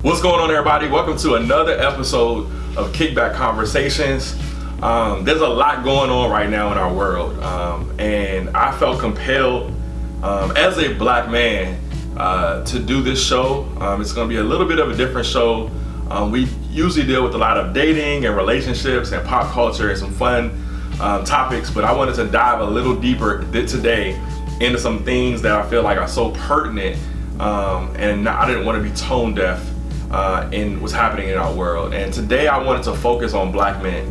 What's going on, everybody? Welcome to another episode of Kickback Conversations. There's a lot going on right now in our world, and I felt compelled as a black man to do this show. It's going to be a little bit of a different show. We usually deal with a lot of dating and relationships and pop culture and some fun topics, but I wanted to dive a little deeper today into some things that I feel like are so pertinent, and I didn't want to be tone deaf in what's happening in our world. And today I wanted to focus on black men.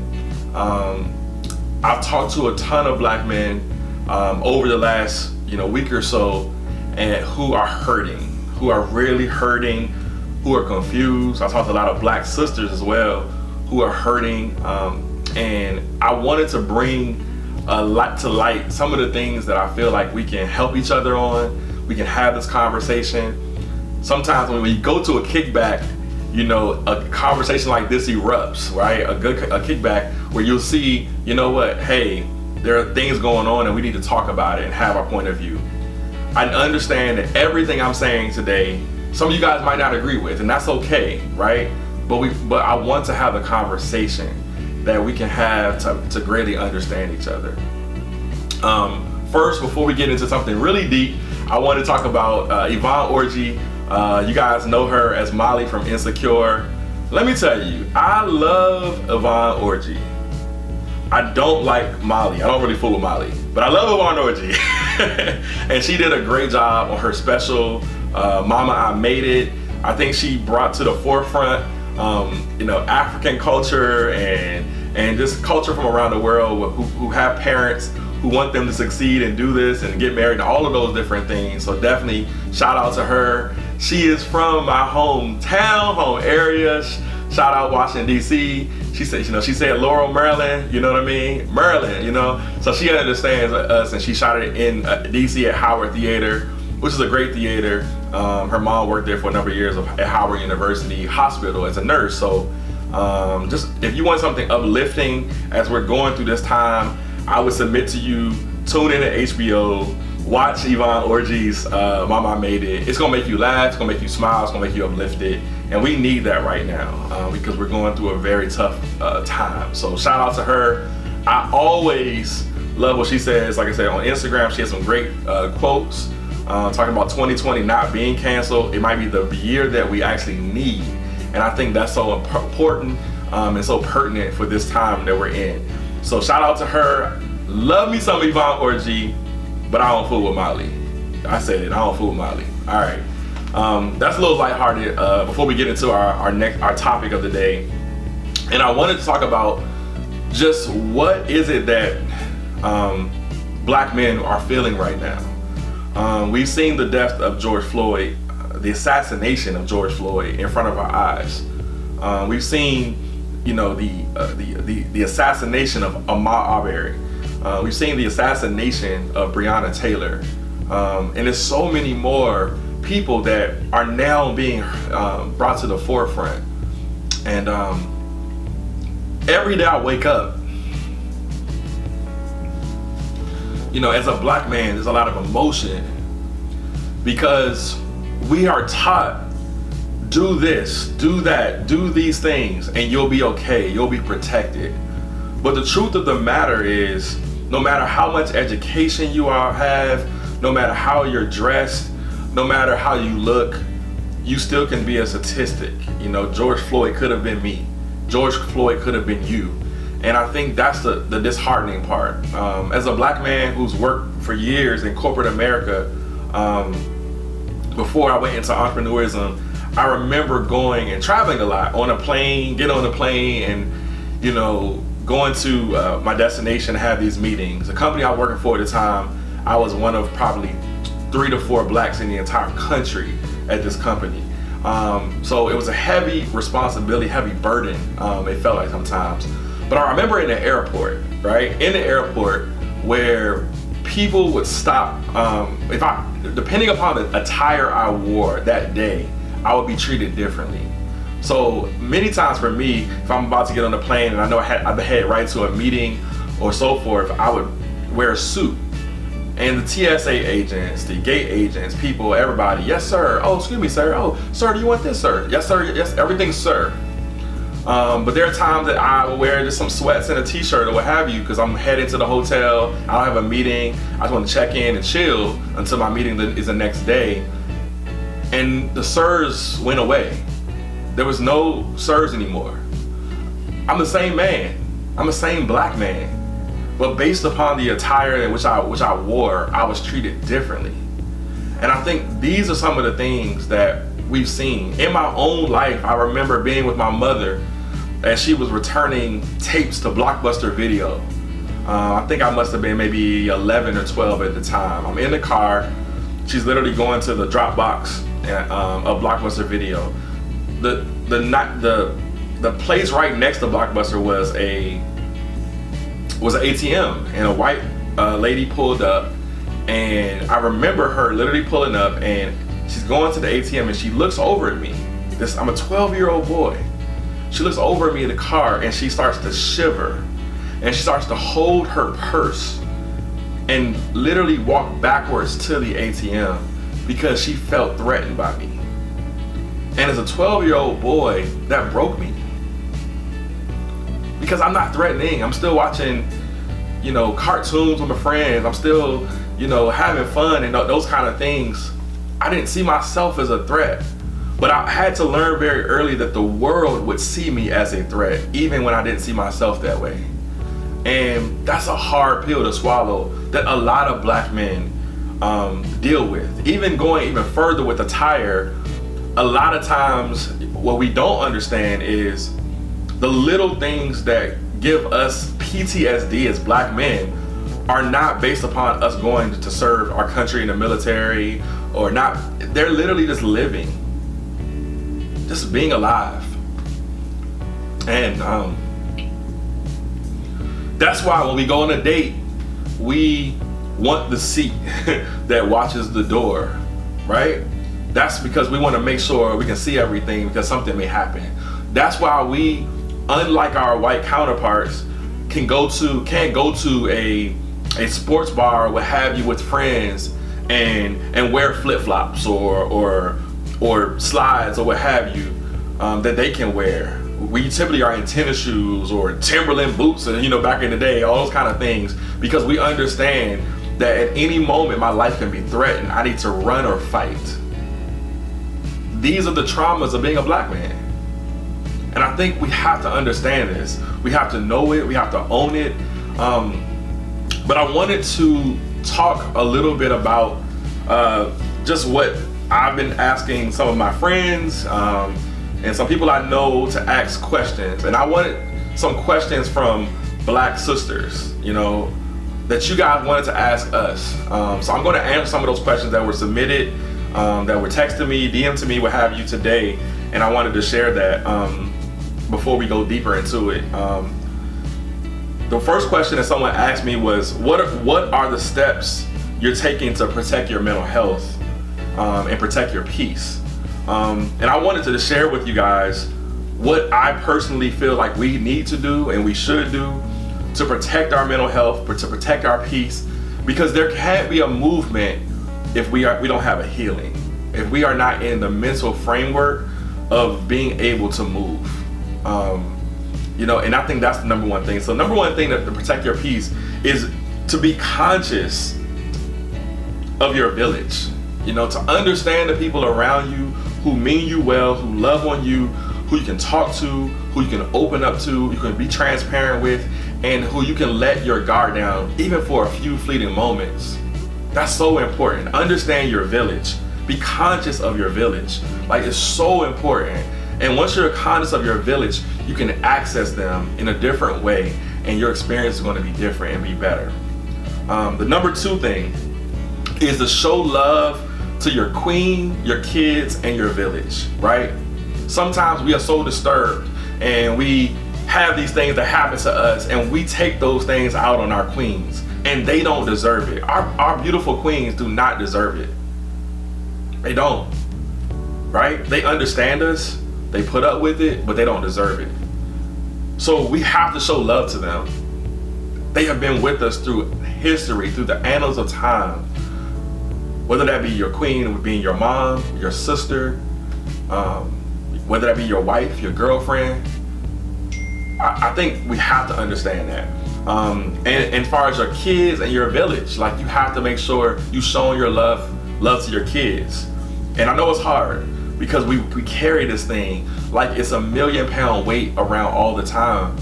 I've talked to a ton of black men over the last week or so, and who are hurting, who are really hurting, who are confused. I talked to a lot of black sisters as well who are hurting, and I wanted to bring to light some of the things that I feel like we can help each other on. We can have this conversation. Sometimes when we go to a kickback, a conversation like this erupts, right? A kickback where you'll see, hey, there are things going on and we need to talk about it and have our point of view. I understand that everything I'm saying today, some of you guys might not agree with, and that's okay, right? But I want to have a conversation that we can have to greatly understand each other. First, before we get into something really deep, I want to talk about Yvonne Orji. You guys know her as Molly from Insecure. Let me tell you, I love Yvonne Orji. I don't like Molly. I don't really fool with Molly, but I love Yvonne Orji. And she did a great job on her special, Momma I Made It. I think she brought to the forefront, African culture and just culture from around the world who have parents who want them to succeed and do this and get married and all of those different things. So definitely shout out to her. She is from my home area. Shout out Washington, D.C. She said Laurel, Maryland, you know what I mean? Maryland, So she understands us, and she shot it in D.C. at Howard Theater, which is a great theater. Her mom worked there for a number of years at Howard University Hospital as a nurse. So just if you want something uplifting as we're going through this time, I would submit to you, tune in to HBO, watch Yvonne Orji's Momma I Made It. It's gonna make you laugh, it's gonna make you smile, it's gonna make you uplifted. And we need that right now because we're going through a very tough time. So shout out to her. I always love what she says. Like I said, on Instagram, she has some great quotes talking about 2020 not being canceled. It might be the year that we actually need. And I think that's so important and so pertinent for this time that we're in. So shout out to her. Love me some Yvonne Orji, but I don't fool with Molly. I said it, I don't fool with Molly. All right, that's a little lighthearted before we get into our topic of the day. And I wanted to talk about just what is it that black men are feeling right now. We've seen the death of George Floyd, the assassination of George Floyd in front of our eyes. We've seen the assassination of Ahmaud Arbery. We've seen the assassination of Breonna Taylor. And there's so many more people that are now being brought to the forefront. And every day I wake up, as a black man, there's a lot of emotion because we are taught, do this, do that, do these things, and you'll be okay, you'll be protected. But the truth of the matter is, no matter how much education you have, no matter how you're dressed, no matter how you look, you still can be a statistic. George Floyd could have been me. George Floyd could have been you. And I think that's the disheartening part. As a black man who's worked for years in corporate America, before I went into entrepreneurism, I remember going and traveling a lot on a plane, getting on the plane and, going to my destination to have these meetings. The company I was working for at the time, I was one of probably 3 to 4 blacks in the entire country at this company. So it was a heavy responsibility, heavy burden, it felt like sometimes. But I remember in the airport, right? In the airport where people would stop, depending upon the attire I wore that day, I would be treated differently. So many times for me, if I'm about to get on the plane and I know I've headed right to a meeting or so forth, I would wear a suit. And the TSA agents, the gate agents, people, everybody, yes sir, oh excuse me sir, oh sir, do you want this sir? Yes sir, yes, everything sir. But there are times that I will wear just some sweats and a t-shirt or what have you because I'm heading to the hotel, I don't have a meeting, I just want to check in and chill until my meeting is the next day. And the sirs went away. There was no sirs anymore. I'm the same man, I'm the same black man. But based upon the attire in which I wore, I was treated differently. And I think these are some of the things that we've seen. In my own life, I remember being with my mother as she was returning tapes to Blockbuster Video. I think I must have been maybe 11 or 12 at the time. I'm in the car. She's literally going to the drop box of Blockbuster Video. The place right next to Blockbuster was an ATM, and a white lady pulled up, and I remember her literally pulling up, and she's going to the ATM, and she looks over at me. I'm a 12-year-old boy. She looks over at me in the car, and she starts to shiver, and she starts to hold her purse and literally walk backwards to the ATM because she felt threatened by me. And as a 12-year-old boy, that broke me. Because I'm not threatening. I'm still watching, cartoons with my friends. I'm still, having fun and those kind of things. I didn't see myself as a threat. But I had to learn very early that the world would see me as a threat, even when I didn't see myself that way. And that's a hard pill to swallow that a lot of black men deal with. Even going even further with attire, a lot of times what we don't understand is the little things that give us PTSD as black men are not based upon us going to serve our country in the military or not. They're literally just living, just being alive. And that's why when we go on a date, we want the seat that watches the door, right? That's because we want to make sure we can see everything because something may happen. That's why we, unlike our white counterparts, can't go to a sports bar or what have you with friends and wear flip-flops or slides or what have you that they can wear. We typically are in tennis shoes or Timberland boots, and back in the day, all those kind of things, because we understand that at any moment my life can be threatened. I need to run or fight. These are the traumas of being a black man. And I think we have to understand this. We have to know it. We have to own it. But I wanted to talk a little bit about just what I've been asking some of my friends and some people I know to ask questions. And I wanted some questions from black sisters, that you guys wanted to ask us. So I'm going to answer some of those questions that were submitted, that were texted me, DM'd to me, what have you today. And I wanted to share that before we go deeper into it. The first question that someone asked me was, what are the steps you're taking to protect your mental health and protect your peace? And I wanted to share with you guys what I personally feel like we need to do and we should do to protect our mental health, but to protect our peace, because there can't be a movement if we don't have a healing, if we are not in the mental framework of being able to move. And I think that's the number one thing. So number one thing to protect your peace is to be conscious of your village, to understand the people around you who mean you well, who love on you, who you can talk to, who you can open up to, you can be transparent with, and who you can let your guard down even for a few fleeting moments. That's so important. Understand your village. Be conscious of your village. It's so important. And once you're conscious of your village, you can access them in a different way, and your experience is going to be different and be better. The number two thing is to show love to your queen, your kids, and your village, right? Sometimes we are so disturbed and we have these things that happen to us and we take those things out on our queens, and they don't deserve it. Our beautiful queens do not deserve it. They don't, right? They understand us, they put up with it, but they don't deserve it. So we have to show love to them. They have been with us through history, through the annals of time. Whether that be your queen, being your mom, your sister, whether that be your wife, your girlfriend. I think we have to understand that. And as far as your kids and your village, like, you have to make sure you showing your love to your kids. And I know it's hard because we carry this thing like it's a 1,000,000-pound weight around all the time,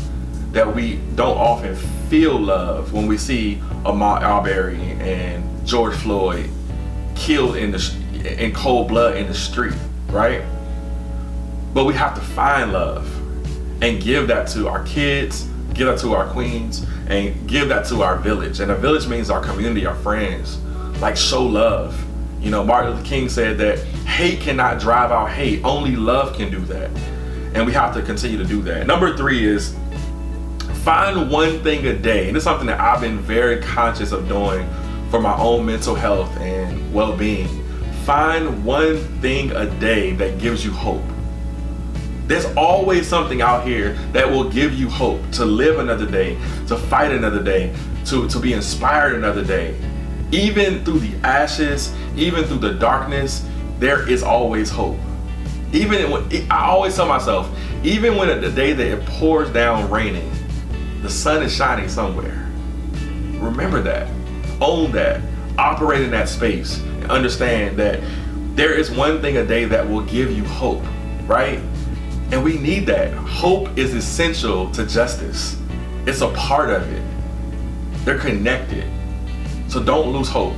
that we don't often feel love when we see Ahmaud Arbery and George Floyd killed in cold blood in the street, right? But we have to find love and give that to our kids, give that to our queens, and give that to our village. And a village means our community, our friends. Like, show love. You know, Martin Luther King said that hate cannot drive out hate, only love can do that. And we have to continue to do that. Number 3 is find one thing a day. And it's something that I've been very conscious of doing for my own mental health and well-being. Find one thing a day that gives you hope. There's always something out here that will give you hope to live another day, to fight another day, to be inspired another day. Even through the ashes, even through the darkness, there is always hope. Even when, I always tell myself, even when the day that it pours down raining, the sun is shining somewhere. Remember that. Own that. Operate in that space and understand that there is one thing a day that will give you hope, right? And we need that. Hope is essential to justice. It's a part of it. They're connected. So don't lose hope.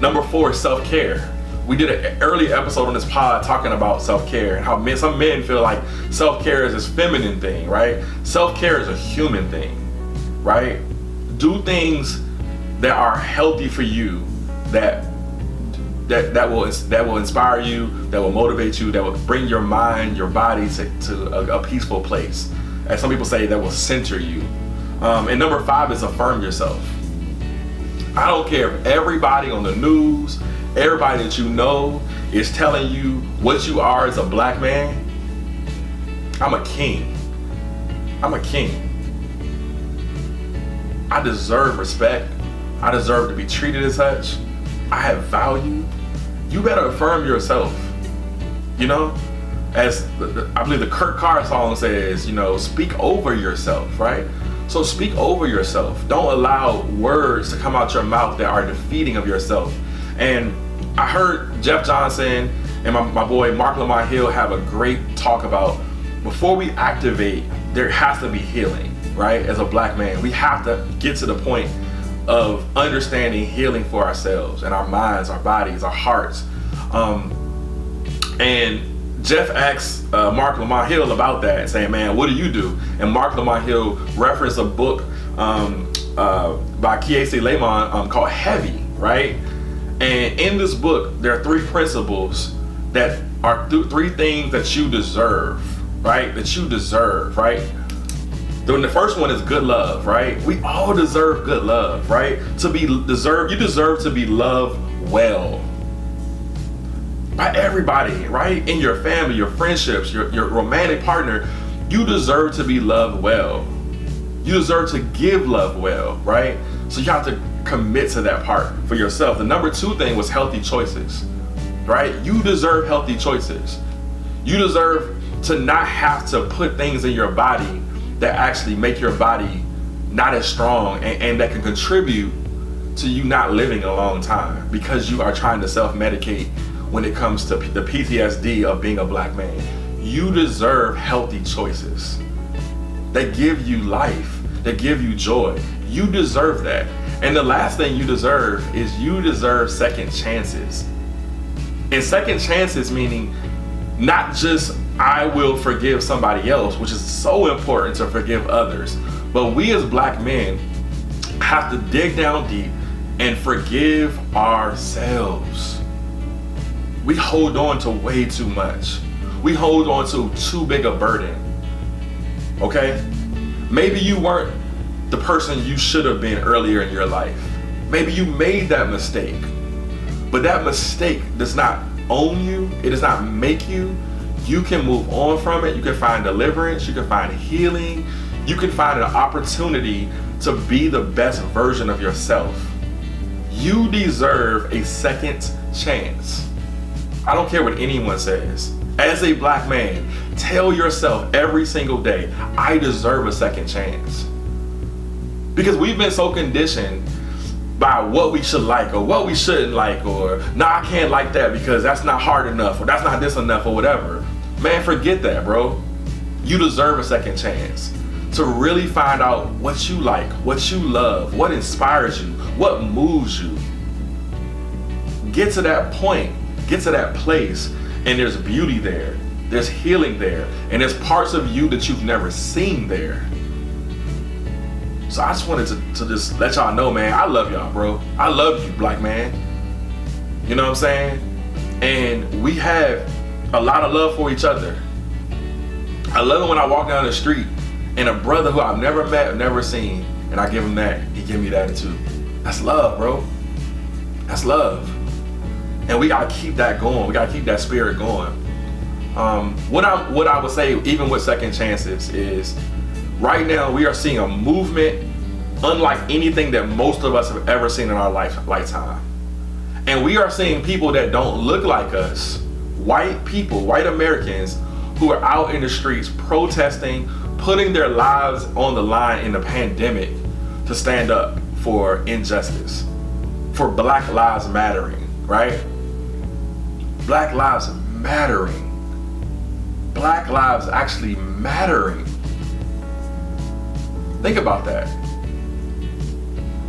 Number 4 is self-care. We did an early episode on this pod talking about self-care and how some men feel like self-care is this feminine thing, right? Self-care is a human thing, right? Do things that are healthy for you, that will inspire you, that will motivate you, that will bring your mind, your body to a peaceful place. As some people say, that will center you. And number 5 is affirm yourself. I don't care if everybody on the news, everybody that you know is telling you what you are as a black man. I'm a king. I'm a king. I deserve respect. I deserve to be treated as such. I have value. You better affirm yourself. You know, as I believe the Kurt Carr song says, you know, speak over yourself, right? So speak over yourself. Don't allow words to come out your mouth that are defeating of yourself. And I heard Jeff Johnson and my boy Mark Lamont Hill have a great talk about, before we activate, there has to be healing, right? As a black man, we have to get to the point of understanding healing for ourselves and our minds, our bodies, our hearts. And Jeff asked Mark Lamont Hill about that, saying, man, what do you do? And Mark Lamont Hill referenced a book by Kiese Layman called Heavy, right? And in this book, there are 3 principles that are 3 things that you deserve, right? That you deserve, right? The first one is good love, right? We all deserve good love, right? You deserve to be loved well by everybody, right? In your family, your friendships, your romantic partner. You deserve to be loved well. You deserve to give love well, right? So you have to commit to that part for yourself. The number 2 thing was healthy choices, right? You deserve healthy choices. You deserve to not have to put things in your body that actually make your body not as strong and that can contribute to you not living a long time because you are trying to self-medicate when it comes to the PTSD of being a black man. You deserve healthy choices that give you life, that give you joy. You deserve that. And the last thing you deserve is you deserve second chances. And second chances meaning not just I will forgive somebody else, which is so important to forgive others, but we as black men have to dig down deep and forgive ourselves. We hold on to way too much. We hold on to too big a burden. Okay? Maybe you weren't the person you should have been earlier in your life. Maybe you made that mistake. But that mistake does not own you. It does not make you. You can move on from it. You can find deliverance. You can find healing. You can find an opportunity to be the best version of yourself. You deserve a second chance. I don't care what anyone says. As a black man, tell yourself every single day, I deserve a second chance. Because we've been so conditioned by what we should like or what we shouldn't like, or nah, I can't like that because that's not hard enough, or that's not this enough, or whatever. Man, forget that, bro. You deserve a second chance to really find out what you like, what you love, what inspires you, what moves you. Get to that point, get to that place, and there's beauty there, there's healing there, and there's parts of you that you've never seen there. So I just wanted to just let y'all know, man, I love y'all, bro. I love you, black man. You know what I'm saying? And we have a lot of love for each other. I love it when I walk down the street and a brother who I've never met, never seen, and I give him that, he give me that too. That's love, bro. That's love. And we gotta keep that going. We gotta keep that spirit going. What I would say, even with second chances, is right now we are seeing a movement unlike anything that most of us have ever seen in our lifetime. And we are seeing people that don't look like us, white people, white Americans, who are out in the streets protesting, putting their lives on the line in the pandemic to stand up for injustice, for Black Lives Mattering, right? Black Lives Mattering. Black lives actually mattering. Think about that.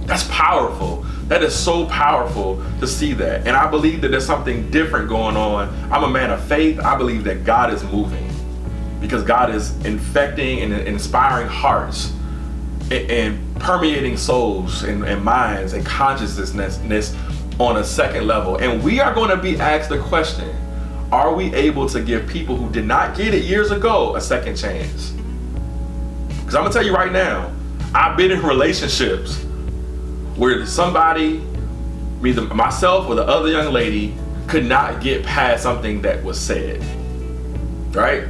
That's powerful. That is so powerful to see that. And I believe that there's something different going on. I'm a man of faith. I believe that God is moving because God is infecting and inspiring hearts and permeating souls and minds and consciousness on a second level. And we are going to be asked the question, are we able to give people who did not get it years ago a second chance? Because I'm going to tell you right now, I've been in relationships where somebody, either myself or the other young lady, could not get past something that was said, right?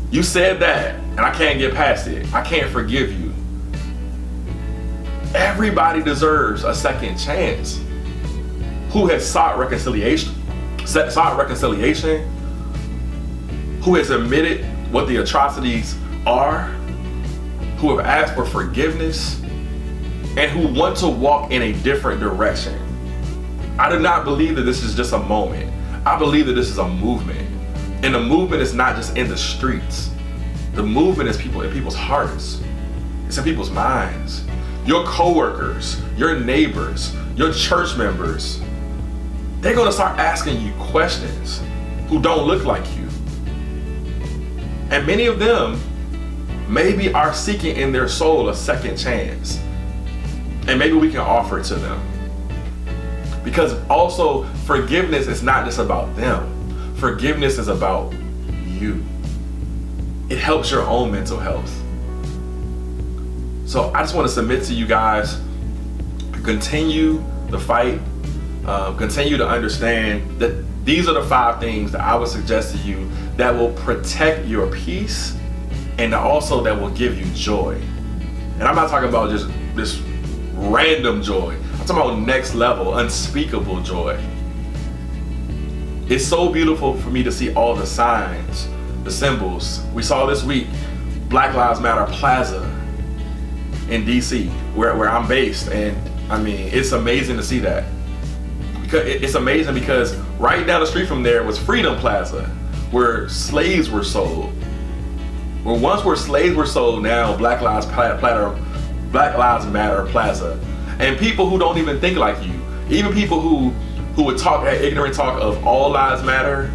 You said that, and I can't get past it. I can't forgive you. Everybody deserves a second chance. Who has sought reconciliation, who has admitted what the atrocities are, who have asked for forgiveness, and who want to walk in a different direction. I do not believe that this is just a moment. I believe that this is a movement. And the movement is not just in the streets. The movement is in people's hearts. It's in people's minds. Your coworkers, your neighbors, your church members, they're gonna start asking you questions who don't look like you. And many of them maybe are seeking in their soul a second chance. And maybe we can offer it to them. Because also, forgiveness is not just about them. Forgiveness is about you. It helps your own mental health. So I just want to submit to you guys, continue the fight, continue to understand that these are the 5 things that I would suggest to you that will protect your peace and also that will give you joy. And I'm not talking about just this random joy. I'm talking about next level, unspeakable joy. It's so beautiful for me to see all the signs, the symbols. We saw this week, Black Lives Matter Plaza in DC, where I'm based. And I mean, it's amazing to see that. It's amazing because right down the street from there was Freedom Plaza, where slaves were sold. Where once where slaves were sold, now Black Lives Matter Plaza. And people who don't even think like you, even people who would talk that ignorant talk of all lives matter,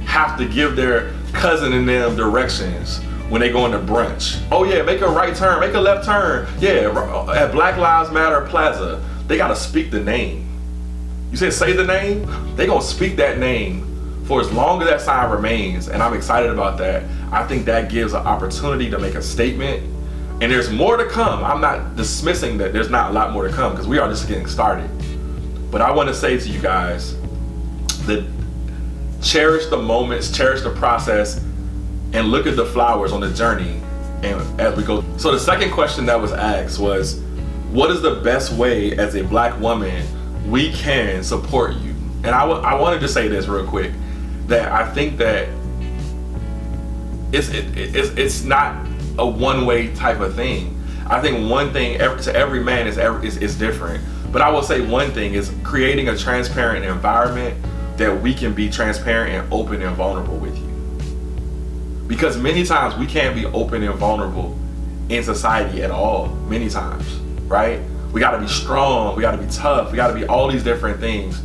have to give their cousin and them directions when they go into brunch. Oh yeah, make a right turn, make a left turn. Yeah, at Black Lives Matter Plaza, they gotta speak the name. You said say the name, they gonna speak that name for as long as that sign remains, and I'm excited about that. I think that gives an opportunity to make a statement, and there's more to come. I'm not dismissing that there's not a lot more to come, because we are just getting started. But I want to say to you guys that cherish the moments, cherish the process, and look at the flowers on the journey and as we go. So the second question that was asked was, what is the best way as a black woman we can support you? And I wanted to say this real quick, that I think that it's not a one-way type of thing. I think one thing to every man is different. But I will say one thing is creating a transparent environment that we can be transparent and open and vulnerable with you. Because many times we can't be open and vulnerable in society at all, many times, right? We gotta be strong, we gotta be tough, we gotta be all these different things.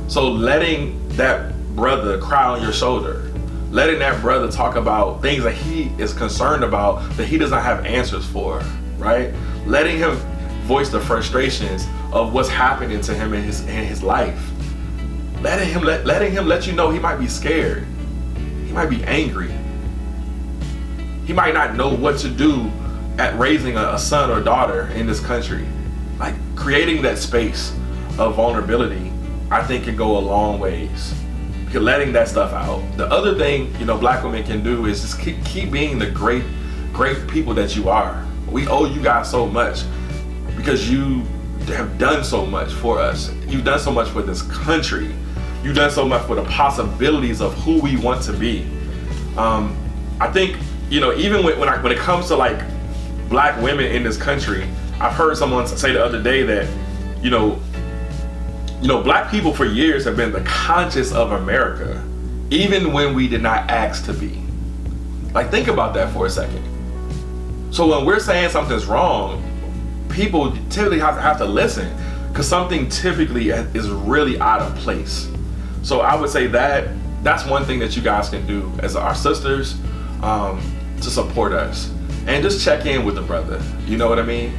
So letting that brother cry on your shoulder, letting that brother talk about things that he is concerned about that he does not have answers for, right? Letting him voice the frustrations of what's happening to him in his life. Letting him let you know he might be scared. He might be angry. He might not know what to do at raising a son or daughter in this country. Like, creating that space of vulnerability, I think, can go a long ways. Because letting that stuff out. The other thing, black women can do is just keep being the great people that you are. We owe you guys so much because you have done so much for us. You've done so much for this country. You've done so much for the possibilities of who we want to be. I think, even when it comes to like black women in this country, I've heard someone say the other day that, black people for years have been the conscience of America, even when we did not ask to be. Like, think about that for a second. So when we're saying something's wrong, people typically have to listen, because something typically is really out of place. So I would say that's one thing that you guys can do as our sisters, to support us, and just check in with the brother. You know what I mean?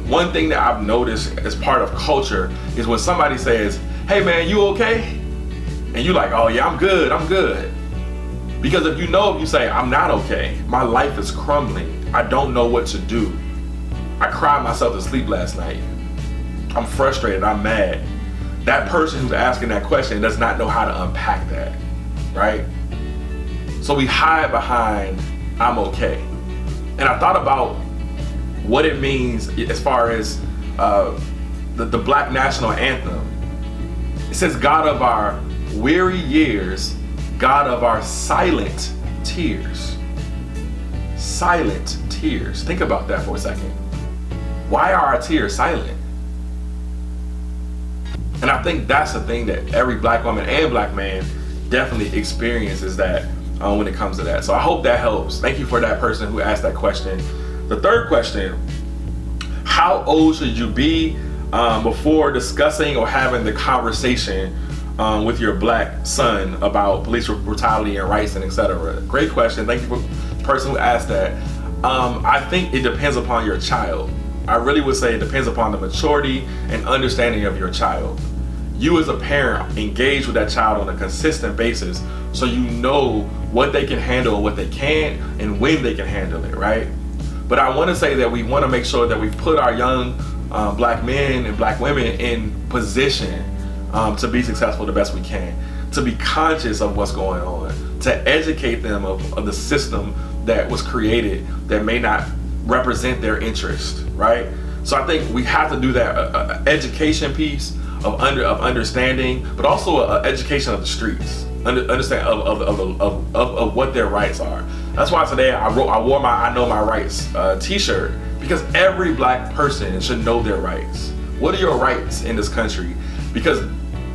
One thing that I've noticed as part of culture is when somebody says, "Hey man, you okay?" And you like, "Oh yeah, I'm good." Because if you say, "I'm not okay, my life is crumbling, I don't know what to do, I cried myself to sleep last night, I'm frustrated, I'm mad," that person who's asking that question does not know how to unpack that, right? So we hide behind, "I'm okay." And I thought about what it means as far as the Black National Anthem. It says, "God of our weary years, God of our silent tears." Silent tears. Think about that for a second. Why are our tears silent? And I think that's the thing that every black woman and black man definitely experiences, that when it comes to that. So I hope that helps. Thank you for that person who asked that question. The third question: how old should you be before discussing or having the conversation with your black son about police brutality and rights and etc.? Great question. Thank you for the person who asked that. I think it depends upon your child. I really would say it depends upon the maturity and understanding of your child. You as a parent engage with that child on a consistent basis, so you know what they can handle, what they can't, and when they can handle it, right? But I want to say that we want to make sure that we put our young black men and black women in position to be successful the best we can, to be conscious of what's going on, to educate them of the system that was created that may not represent their interest, right? So I think we have to do that education piece of understanding, but also education of the streets, understand of what their rights are. That's why today I wore my "I Know My Rights" t-shirt, because every black person should know their rights. What are your rights in this country? Because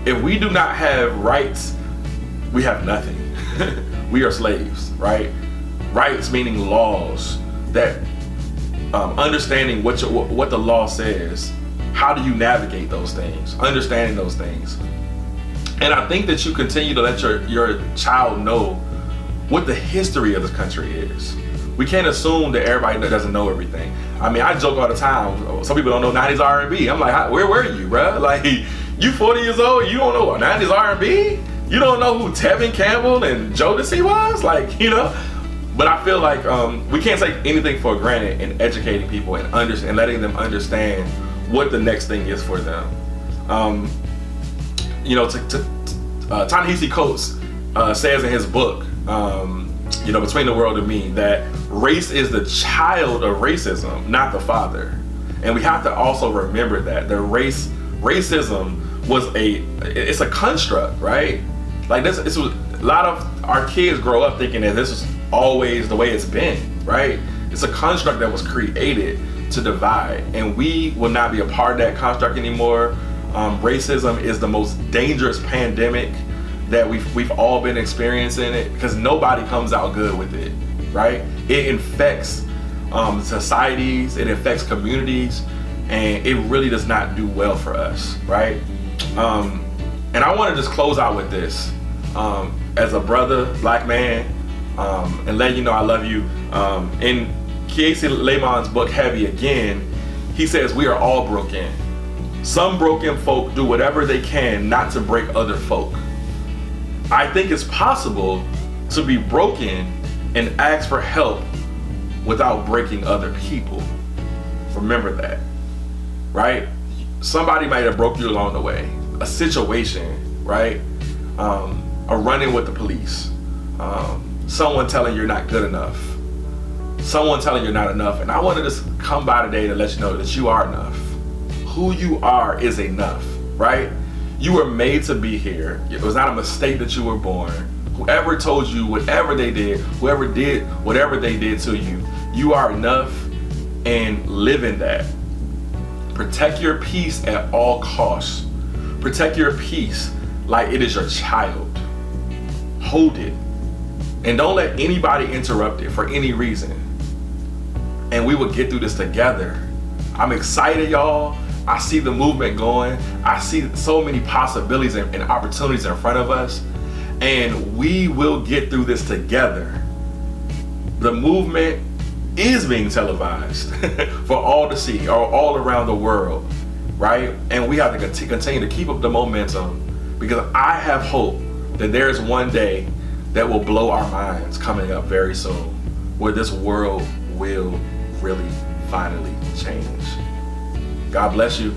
if we do not have rights, we have nothing. We are slaves, right? Rights meaning laws, that understanding what the law says. How do you navigate those things? Understanding those things. And I think that you continue to let your child know what the history of this country is. We can't assume that everybody doesn't know everything. I mean, I joke all the time. Some people don't know 90s R&B. I'm like, where were you, bruh? Like, you 40 years old, you don't know what 90s R&B? You don't know who Tevin Campbell and Jodeci was? Like, But I feel like we can't take anything for granted in educating people and letting them understand what the next thing is for them. Ta-Nehisi Coates says in his book, Between the World and Me, that race is the child of racism, not the father. And we have to also remember that racism it's a construct, right? Like this was a lot of our kids grow up thinking that this is always the way it's been, right? It's a construct that was created to divide, and we will not be a part of that construct anymore. Racism is the most dangerous pandemic that we've all been experiencing it, because nobody comes out good with it, right? It infects societies, it affects communities, and it really does not do well for us, right? And I want to just close out with this. As a brother, black man, and let you know I love you. In Kiese Laymon's book, Heavy Again, he says we are all broken. Some broken folk do whatever they can not to break other folk. I think it's possible to be broken and ask for help without breaking other people. Remember that, right? Somebody might have broke you along the way. A situation, right? A run-in with the police. Someone telling you're not good enough. Someone telling you're not enough. And I want to just come by today to let you know that you are enough. Who you are is enough, right? You were made to be here. It was not a mistake that you were born. Whoever told you whatever they did, whoever did whatever they did to you, you are enough, and live in that. Protect your peace at all costs. Protect your peace like it is your child. Hold it. And don't let anybody interrupt it for any reason. And we will get through this together. I'm excited, y'all. I see the movement going. I see so many possibilities and opportunities in front of us. And we will get through this together. The movement is being televised for all to see, or all around the world, right? And we have to continue to keep up the momentum, because I have hope that there's one day that will blow our minds coming up very soon, where this world will really finally change. God bless you.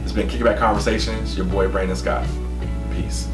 It's been Kickback Conversations, your boy Brandon Scott. Peace.